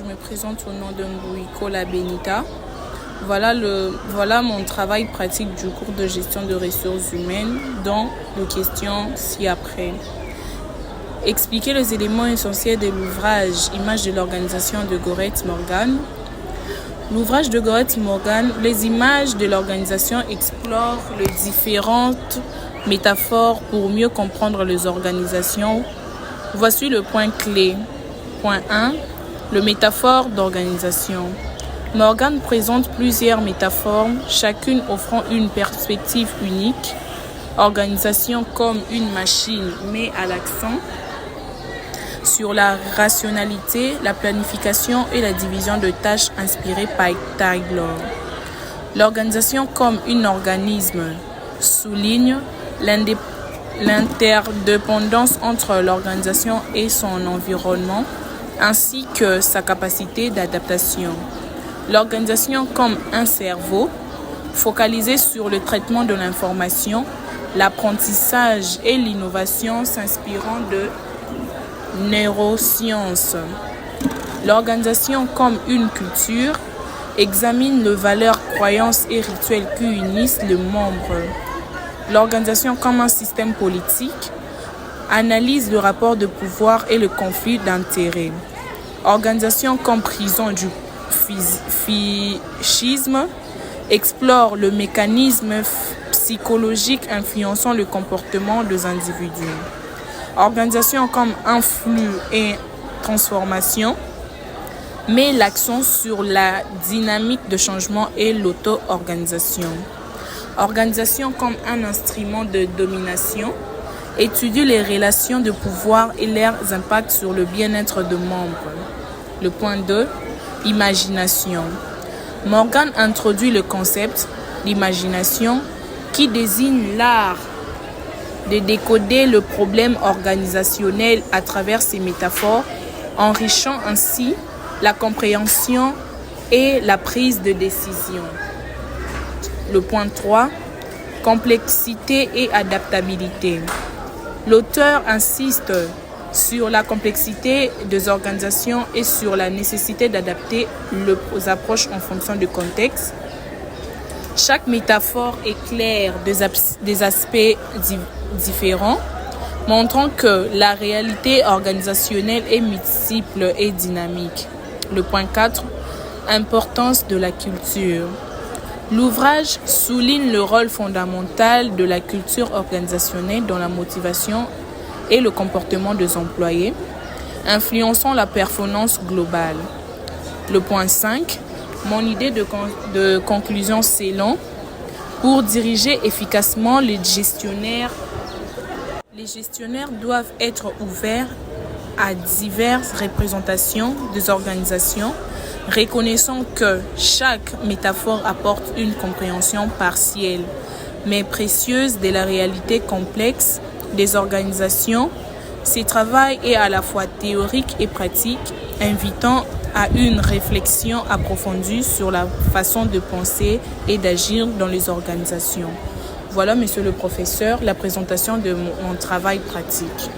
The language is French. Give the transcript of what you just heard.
me présente au nom de Mbouikola Benita. Voilà mon travail pratique du cours de gestion de ressources humaines dans les questions ci-après. Expliquer les éléments essentiels de l'ouvrage Images de l'organisation de Goretz Morgan. L'ouvrage de Goretz Morgan, les images de l'organisation explorent les différentes métaphores pour mieux comprendre les organisations. Voici le point clé. Point 1. Le métaphore d'organisation. Morgan présente plusieurs métaphores, chacune offrant une perspective unique. Organisation comme une machine met à l'accent sur la rationalité, la planification et la division de tâches inspirées par Taylor. L'organisation comme un organisme souligne l'interdépendance entre l'organisation et son environnement, ainsi que sa capacité d'adaptation. L'organisation comme un cerveau, focalisé sur le traitement de l'information, l'apprentissage et l'innovation s'inspirant de neurosciences. L'organisation comme une culture examine les valeurs, croyances et rituels qui unissent les membres. L'organisation comme un système politique analyse le rapport de pouvoir et le conflit d'intérêts. Organisation comme prison du psychisme explore le mécanisme psychologique influençant le comportement des individus. Organisation comme influx et transformation met l'accent sur la dynamique de changement et l'auto-organisation. Organisation comme un instrument de domination étudie les relations de pouvoir et leurs impacts sur le bien-être des membres. Le point 2. Imagination. Morgan introduit le concept d'imagination qui désigne l'art de décoder le problème organisationnel à travers ces métaphores, enrichant ainsi la compréhension et la prise de décision. Le point 3. Complexité et adaptabilité. L'auteur insiste sur la complexité des organisations et sur la nécessité d'adapter les approches en fonction du contexte. Chaque métaphore éclaire des aspects différents, montrant que la réalité organisationnelle est multiple et dynamique. Le point 4. Importance de la culture. L'ouvrage souligne le rôle fondamental de la culture organisationnelle dans la motivation et le comportement des employés, influençant la performance globale. Le point 5. Mon idée de conclusion s'élan. Pour diriger efficacement les gestionnaires doivent être ouverts à diverses représentations des organisations, reconnaissant que chaque métaphore apporte une compréhension partielle, mais précieuse de la réalité complexe des organisations. Ce travail est à la fois théorique et pratique, invitant à une réflexion approfondie sur la façon de penser et d'agir dans les organisations. Voilà, monsieur le professeur, la présentation de mon travail pratique.